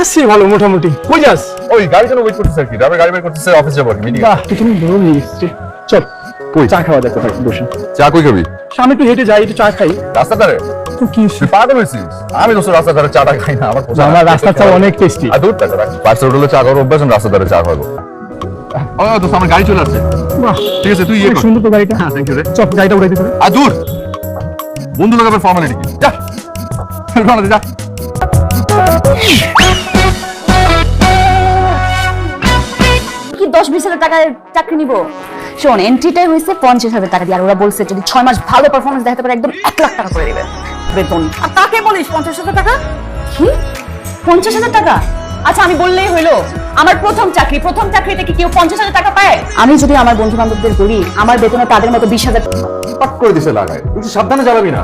আছি ভালো মোটামুটি। কই যাস? ওই গাড়ির জন্য ওয়েট করতেছে আর কি, ড্রাইভার গাড়ি বের করতেছে, অফিস যাবো আর কি, মিটিং। বাহ, তুই তুমি বড় হয়ে গেছিস। চল কই? চা খাওয়া যাক কোথায় বসে। চা কই খাবি? সামনে একটু হেঁটে যাই, একটু চা খাই। রাস্তার ধারে? তো কি তুই পাগল হয়েছিস? আমি তো রাস্তার ধারে চাটা খাই না, আমার পোষায় না। আমার রাস্তার চা অনেক টেস্টি। আর দূর টাকা পার্সেল হোটেলে চা খাওয়ার অভ্যাস, আমি রাস্তার ধারে চা খাবো। তো আমার গাড়ি চলে আসছে। বাহ, ঠিক আছে, তুই অনেক সুন্দর তো গাড়িটা। হ্যাঁ, থ্যাংক ইউ রে। চল গাড়িটা উড়াই দিতে। আর দূর বন্ধু লাগাবার ফর্মালিটি কি? যা রওনা দে, যা। কি 10-20 হাজার টাকার চাকরি নিব? শোন, এন্ট্রিটাই হয়েছে 50,000 টাকা দিয়ে, আর ওরা বলছে যদি 6 মাস ভালো পারফরমেন্স দেখাতে পারে একদম 1 লাখ টাকা করে দিবে বেতন। আর তাকে বলিস 50,000 টাকা? কি 50,000 টাকা? আচ্ছা আমি বললেই হইলো আমার প্রথম চাকরিতে কি কেউ 50,000 টাকা পায়? আমি যদি আমার বন্ধু বান্ধবদের বলি আমার বেতনে তাদের মতো 20,000 পাট করে দিছে লাগায়, তুই সাবধানে চালাবি না।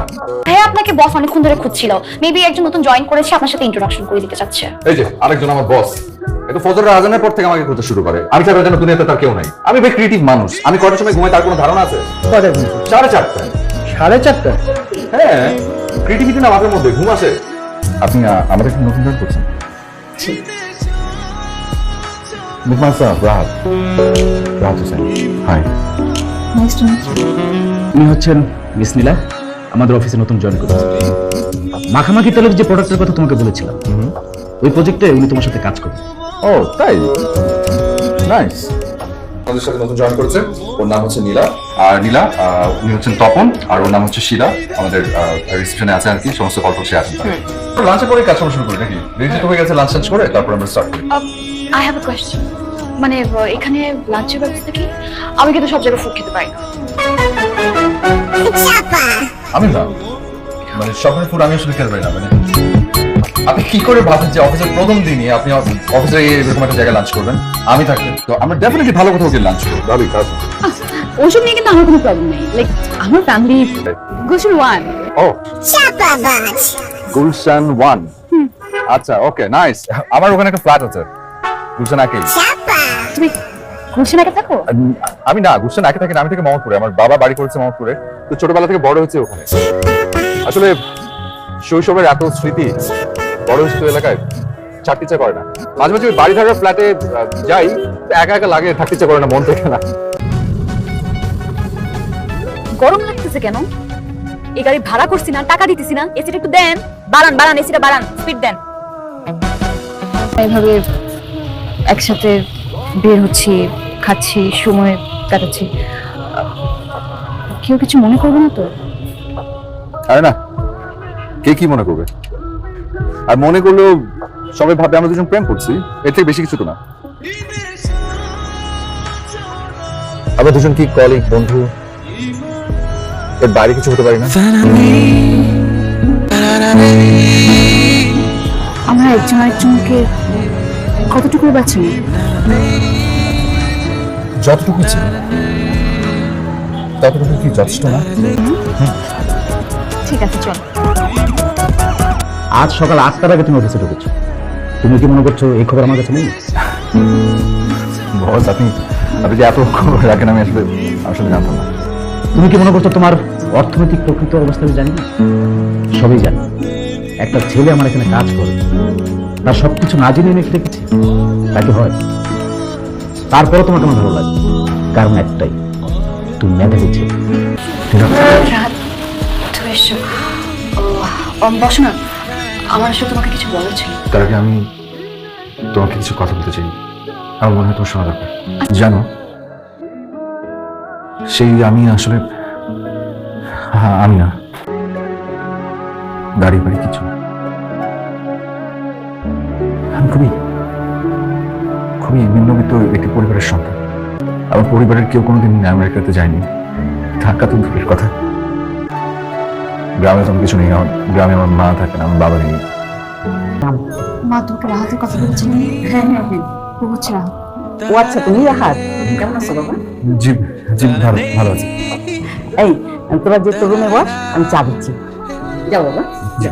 হ্যাঁ, আপনাকে বস অনেকক্ষণ ধরে খুঁজছিল, মেবি একজন নতুন জয়েন করেছে, আপনার সাথে ইন্ট্রোডাকশন করে দিতে চাচ্ছে। এই যে আরেকজন আমার বস, এটা ফজরের আজানের পর থেকে আমাকে খুঁজতে শুরু করে। আমি ছাড়া যেন দুনিয়াতে তার কেউ নাই। আমি ভাই ক্রিয়েটিভ মানুষ, আমি কটার সময় ঘুমাই তার কোনো ধারণা আছে? 4:30। 4:30? হ্যাঁ, ক্রিয়েটিভিটি না মাথার মধ্যে ঘুম আসে। আপনি আমাদের কি নতুন জয়েন করছেন? Meet myself, Rahad. Rahad Hussain. Hi. Nice to meet you. উনি হচ্ছেন মিস নীলা, আমাদের অফিসে নতুন জয়েন করেছেন। মাখামাখি তেলের যে প্রোডাক্টের কথা তোমাকে বলেছিলাম, ওই প্রজেক্টে উনি তোমার সাথে কাজ করবেন। ও তাই, নাইস। আমাদের সাথে নতুন জয়েন করেছে, ওর নাম হচ্ছে নীলা। আর নীলা উনি হচ্ছেন তপন, আর ওর নাম হচ্ছে শিলা। আমাদের রিসেপশনে আছে আর কি, সমস্ত গল্প সে আছেন। লাঞ্চের পরে কাজ শুরু করি নাকি? রেডি তো হয়ে গেছে, লাঞ্চ টাঞ্চ করে তারপর আমরা স্টার্ট করি। আই হ্যাভ আ কোয়েশ্চেন, মানে এখানে লাঞ্চের ব্যবস্থা কি? আমি কিন্তু সব জায়গায় ফুড খেতে পারি না। আমি না, মানে সকালের ফুড আমি আসলে খেতে পারি না। মানে আপনি কি করে ভাবেন যে অফিসের প্রথম দিনই আপনি অফিসে এরকম একটা জায়গায় লাঞ্চ করবেন? আমি থাকলে তো আমরা ডেফিনেটলি ভালো কোথাও গিয়ে লাঞ্চ করবো, ভাবি কাজ। ওইসব নিয়ে কিন্তু আমার কোনো প্রবলেম নেই, লাইক আমার ফ্যামিলি গুলশান 1। ও গুলশান 1, আচ্ছা ওকে নাইস। আমার ওখানে একটা ফ্ল্যাট আছে গুলশান একে। তুমি গুলশান একা থাকো? আমি না গুলশান একে থাকি না, আমি থেকে মোহাম্মদপুরে। আমার বাবা বাড়ি করেছে মোহাম্মদপুরে, তো ছোটবেলা থেকে বড় হয়েছে ওখানে। আসলে শৈশবের এত স্মৃতি, বড় হয়েছে তো এলাকায়, থাকতে ইচ্ছা করে না। মাঝে মাঝে ওই বাড়ি থাকার ফ্ল্যাটে যাই, একা একা লাগে, থাকতে ইচ্ছা করে না, মন থেকে না। গরম লাগতেছে কেন? এই গাড়ি ভাড়া করছি না, টাকা দিতেছি না, এসিটা একটু দেন। বাড়ান এসিটা বাড়ান, স্পিড দেন। এইভাবে একসাথে বের হচ্ছি, খাচ্ছি, সময় কাটাচ্ছি, কেউ কিছু মনে করবে না তো? আরে না, কে কি মনে করবে? আর মনে করলেও সবাই ভাবে আমরা দুজন প্রেম করছি, এর থেকে বেশি কিছু তো না। আমরা দুজন কি কলিগ, বন্ধু, এর বাইরে কিছু হতে পারি না? আমরা একজন আরেকজনকে কতটুকু বাঁচি? যতটুকু ছিল ততটুকু কি যথেষ্ট না? ঠিক আছে, চল। আজ সকাল 8টার আগে তুমি অফিসে ঢুকেছো, তুমি কি মনে করছো এই খবর আমার কাছে নেই? বস, আপনি যে এত খবর রাখেন আমি আসলে জানতাম না। তুমি কি মনে করছো তোমার অর্থনৈতিক প্রকৃত অবস্থা আমি জানি না? সবই জানি। একটা ছেলে আমার এখানে কাজ করে, তার সবকিছু না জেনে এনে রেখেছি, তাকে হয়। তারপরে তোমাকে আমার ভালো লাগে, কারণ একটাই, তুমি মেধাবী ছেলে। তুমি এসছো, বসো না। আমার আসলে তোমাকে কিছু বলার ছিল। তার আগে আমি তোমাকে কিছু কথা বলতে চাই, আমার মনে হয় তোমার শোনা দরকার। জানো, সেই আমি আসলে আমি না, গাড়ি বাড়ি কিছু না। আমি খুবই খুবই নিম্নবিত্ত একটি পরিবারের সন্তান। আমার পরিবারের কেউ কোনোদিন আমেরিকাতে যায়নি, ঢাকা তো দূরের কথা। গ্রামে তেমন কিছু নেই, গ্রামে আমার মা থাকে না, আমার বাবা নেই। মা তোমাকে রাহাতের কথা বলেছিল? হ্যাঁ, ও হচ্ছে রাহাত। ও আচ্ছা, তুমি রাহাত, কেমন আছো বাবা? জি জি, ভালো ভালো আছে। এই তোরা যে তোর রুমে বস, আমি চা দিচ্ছি। যাও বাবা। জি।